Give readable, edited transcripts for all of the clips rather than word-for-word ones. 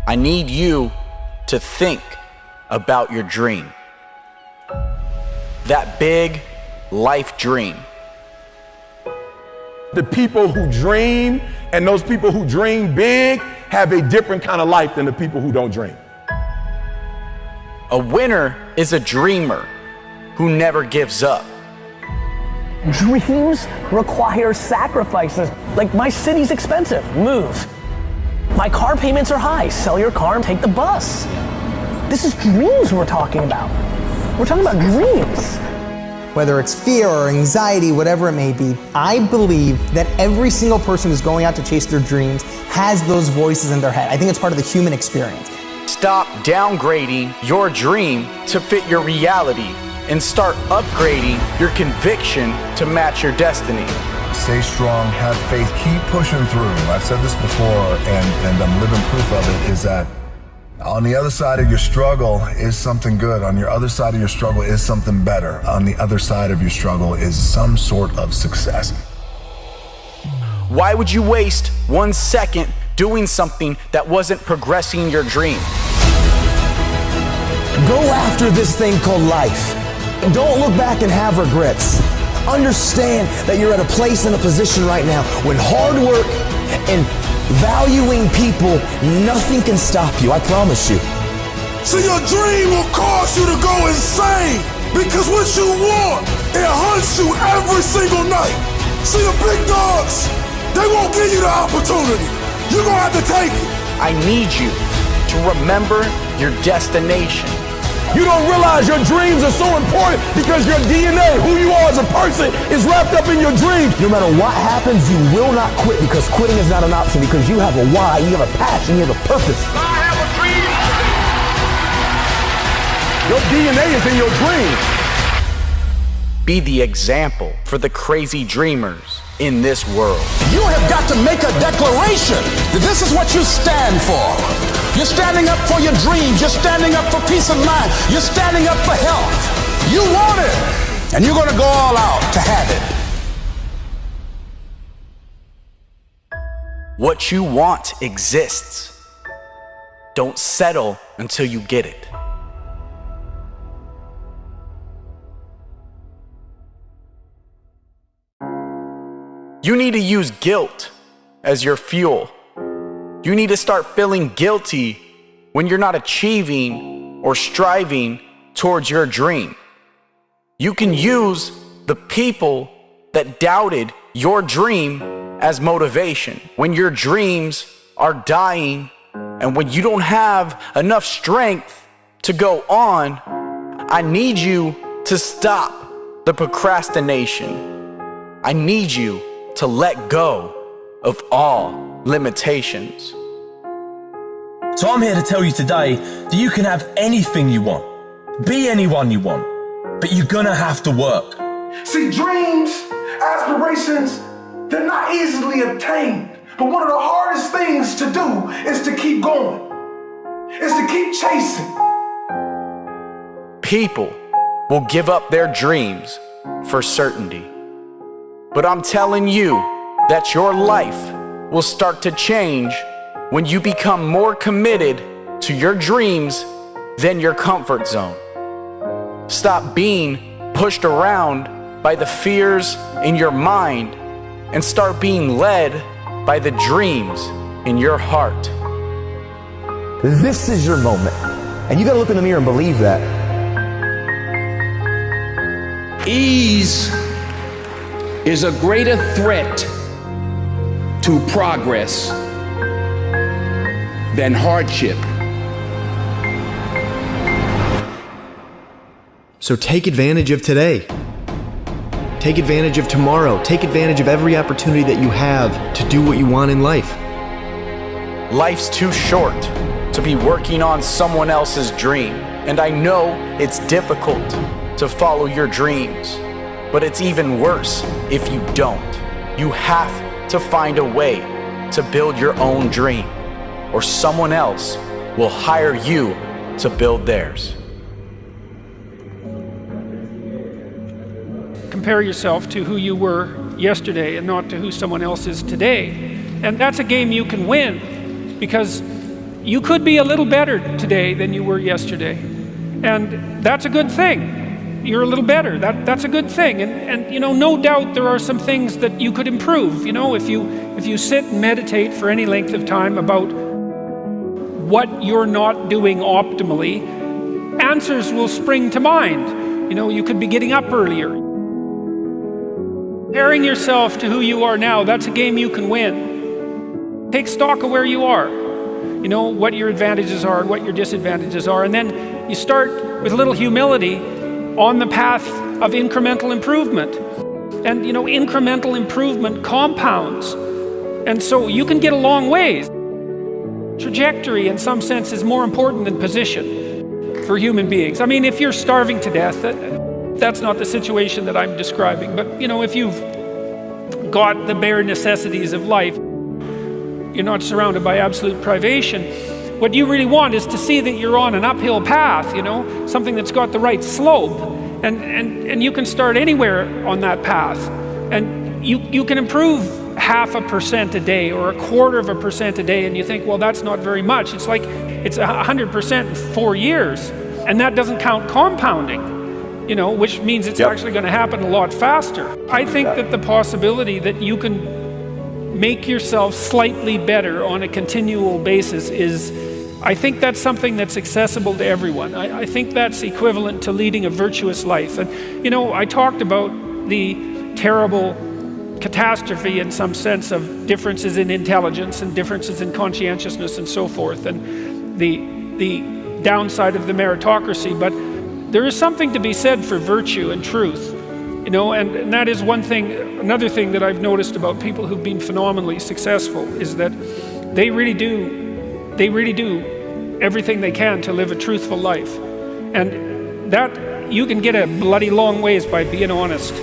I need you to think about your dream. That big life dream. The people who dream and those people who dream big have a different kind of life than the people who don't dream. A winner is a dreamer who never gives up. Dreams require sacrifices. Like, my city's expensive, move. My car payments are high, sell your car and take the bus. This is dreams we're talking about. We're talking about dreams. Whether it's fear or anxiety, whatever it may be, I believe that every single person who's going out to chase their dreams has those voices in their head. I think it's part of the human experience. Stop downgrading your dream to fit your reality and start upgrading your conviction to match your destiny. Stay strong, have faith, keep pushing through. I've said this before, and I'm living proof of it, is that on the other side of your struggle is something good. On your other side of your struggle is something better. On the other side of your struggle is some sort of success. Why would you waste 1 second doing something that wasn't progressing your dream? Go after this thing called life. Don't look back and have regrets. Understand that you're at a place and a position right now when hard work and valuing people, nothing can stop you, I promise you. See, your dream will cause you to go insane because what you want, it hunts you every single night. See, the big dogs, they won't give you the opportunity. You're gonna have to take it. I need you to remember your destination. You don't realize your dreams are so important because your DNA, who you are as a person, is wrapped up in your dreams. No matter what happens, you will not quit because quitting is not an option because you have a why, you have a passion, you have a purpose. I have a dream. Your DNA is in your dreams. Be the example for the crazy dreamers in this world. You have got to make a declaration that this is what you stand for. You're standing up for your dreams. You're standing up for peace of mind. You're standing up for health. You want it, and you're going to go all out to have it. What you want exists. Don't settle until you get it. You need to use guilt as your fuel. You need to start feeling guilty when you're not achieving or striving towards your dream. You can use the people that doubted your dream as motivation. When your dreams are dying and when you don't have enough strength to go on, I need you to stop the procrastination. I need you to let go of all limitations. So I'm here to tell you today that you can have anything you want, be anyone you want, but you're gonna have to work. See, dreams, aspirations, they're not easily obtained. But one of the hardest things to do is to keep going, is to keep chasing. People will give up their dreams for certainty. But I'm telling you that your life will start to change when you become more committed to your dreams than your comfort zone. Stop being pushed around by the fears in your mind and start being led by the dreams in your heart. This is your moment. And you gotta look in the mirror and believe that. Ease is a greater threat to progress than hardship. So take advantage of today. Take advantage of tomorrow. Take advantage of every opportunity that you have to do what you want in life. Life's too short to be working on someone else's dream. And I know it's difficult to follow your dreams, but it's even worse if you don't. You have to find a way to build your own dream, or someone else will hire you to build theirs. Compare yourself to who you were yesterday and not to who someone else is today. And that's a game you can win because You could be a little better today than you were yesterday. And that's a good thing. You're a little better. That's a good thing. And you know, no doubt there are some things that you could improve. You know, if you sit and meditate for any length of time about what you're not doing optimally, answers will spring to mind. You know, you could be getting up earlier. Comparing yourself to who you are now, that's a game you can win. Take stock of where you are. You know, what your advantages are and what your disadvantages are. And then you start with a little humility on the path of incremental improvement. And you know, incremental improvement compounds. And so you can get a long ways. Trajectory, in some sense, is more important than position for human beings. I mean, if you're starving to death, that's not the situation that I'm describing. But you know, if you've got the bare necessities of life, you're not surrounded by absolute privation. What you really want is to see that you're on an uphill path, you know, something that's got the right slope. And you can start anywhere on that path. And you can improve 0.5% a day or 1/4% a day, and you think, well, that's not very much. It's like it's 100% in 4 years. And that doesn't count compounding, you know, which means it's actually going to happen a lot faster. I think that the possibility that you can make yourself slightly better on a continual basis is, I think that's something that's accessible to everyone. I think that's equivalent to leading a virtuous life. And you know, I talked about the terrible catastrophe in some sense of differences in intelligence and differences in conscientiousness and so forth, and the downside of the meritocracy, but there is something to be said for virtue and truth. You know, and that is one thing. Another thing that I've noticed about people who've been phenomenally successful is that they really do everything they can to live a truthful life. And that, you can get a bloody long ways by being honest.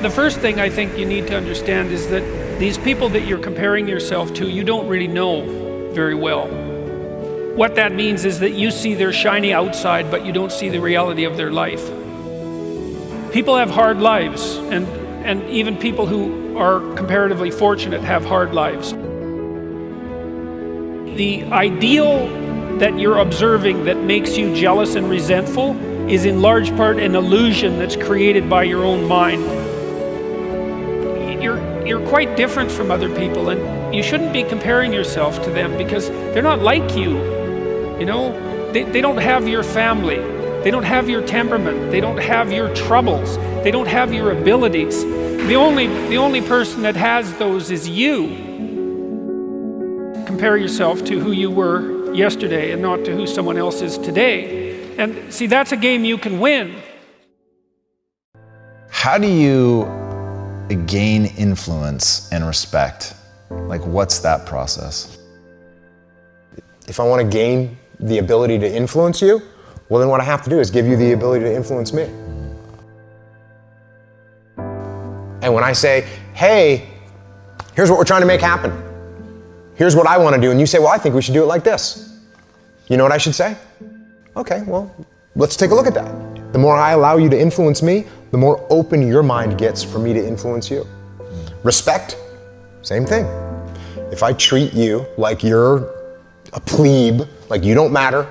The first thing I think you need to understand is that these people that you're comparing yourself to, you don't really know very well. What that means is that you see their shiny outside, but you don't see the reality of their life. People have hard lives, and even people who are comparatively fortunate have hard lives. The ideal that you're observing that makes you jealous and resentful is in large part an illusion that's created by your own mind. You're quite different from other people, and you shouldn't be comparing yourself to them because they're not like you. You know, they don't have your family. They don't have your temperament. They don't have your troubles. They don't have your abilities. The only person that has those is you. Compare yourself to who you were yesterday and not to who someone else is today. And see, that's a game you can win. How do you gain influence and respect? Like, what's that process? If I want to gain the ability to influence you, well, then what I have to do is give you the ability to influence me. And when I say, hey, here's what we're trying to make happen. Here's what I want to do. And you say, well, I think we should do it like this. You know what I should say? Okay, well, let's take a look at that. The more I allow you to influence me, the more open your mind gets for me to influence you. Respect, same thing. If I treat you like you're a plebe, like you don't matter,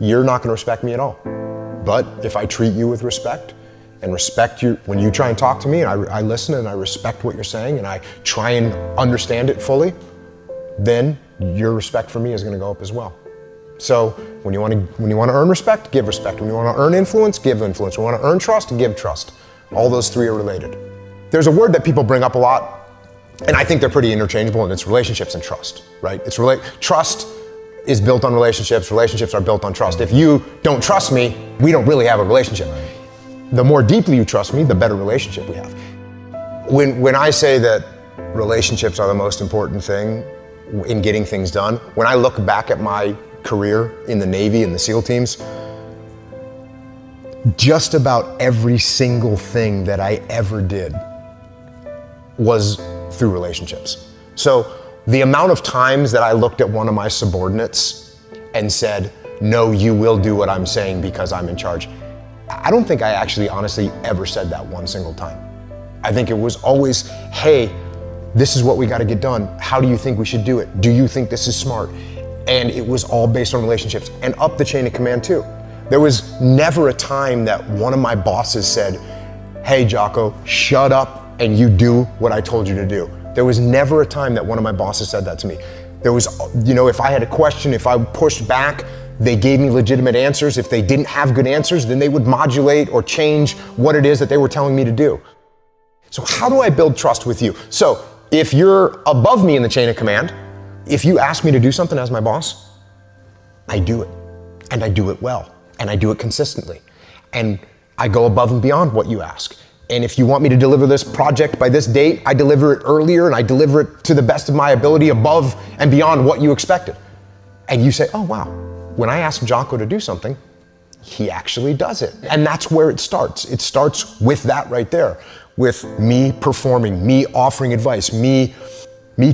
you're not going to respect me at all. But if I treat you with respect and respect you, when you try and talk to me, and I listen and I respect what you're saying and I try and understand it fully, then your respect for me is going to go up as well. So when you want to earn respect, give respect. When you want to earn influence, give influence. When you want to earn trust, give trust. All those three are related. There's a word that people bring up a lot, and I think they're pretty interchangeable, and it's relationships and trust, right? Trust is built on relationships. Relationships are built on trust. If you don't trust me, we don't really have a relationship. The more deeply you trust me, the better relationship we have. When I say that relationships are the most important thing in getting things done, when I look back at my career in the Navy and the SEAL teams, just about every single thing that I ever did was through relationships. So the amount of times that I looked at one of my subordinates and said, no, you will do what I'm saying because I'm in charge, I don't think I actually honestly ever said that one single time. I think it was always, hey, This is what we got to get done. How do you think we should do it? Do you think this is smart? And it was all based on relationships and up the chain of command too. There was never a time that one of my bosses said, hey Jocko, shut up and you do what I told you to do. There was never a time that one of my bosses said that to me. There was, if I had a question, if I pushed back, they gave me legitimate answers. If they didn't have good answers, then they would modulate or change what it is that they were telling me to do. So how do I build trust with you? So if you're above me in the chain of command, if you ask me to do something as my boss, I do it. And I do it well. And I do it consistently. And I go above and beyond what you ask. And if you want me to deliver this project by this date, I deliver it earlier and I deliver it to the best of my ability above and beyond what you expected. And you say, oh wow, when I ask Jocko to do something, he actually does it. And that's where it starts. It starts with that right there, with me performing, me offering advice, me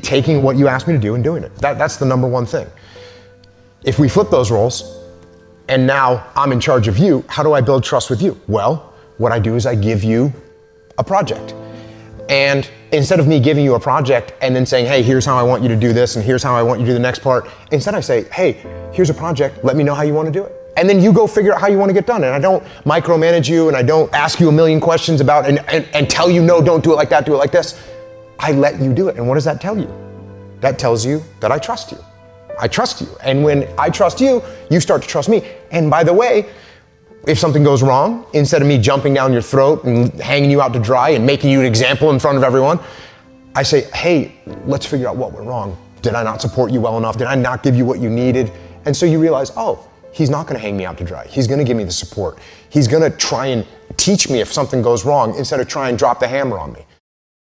taking what you asked me to do and doing it. That's the number one thing. If we flip those roles, and now I'm in charge of you, how do I build trust with you? Well, what I do is I give you a project. And instead of me giving you a project and then saying, hey, here's how I want you to do this and here's how I want you to do the next part, instead I say, hey, here's a project, let me know how you want to do it. And then you go figure out how you want to get done. And I don't micromanage you and I don't ask you a million questions about and tell you, no, don't do it like that, do it like this. I let you do it. And what does that tell you? That tells you that I trust you. I trust you. And when I trust you, you start to trust me. And by the way, if something goes wrong, instead of me jumping down your throat and hanging you out to dry and making you an example in front of everyone, I say, hey, let's figure out what went wrong. Did I not support you well enough? Did I not give you what you needed? And so you realize, oh, he's not gonna hang me out to dry. He's gonna give me the support. He's gonna try and teach me if something goes wrong instead of try and drop the hammer on me.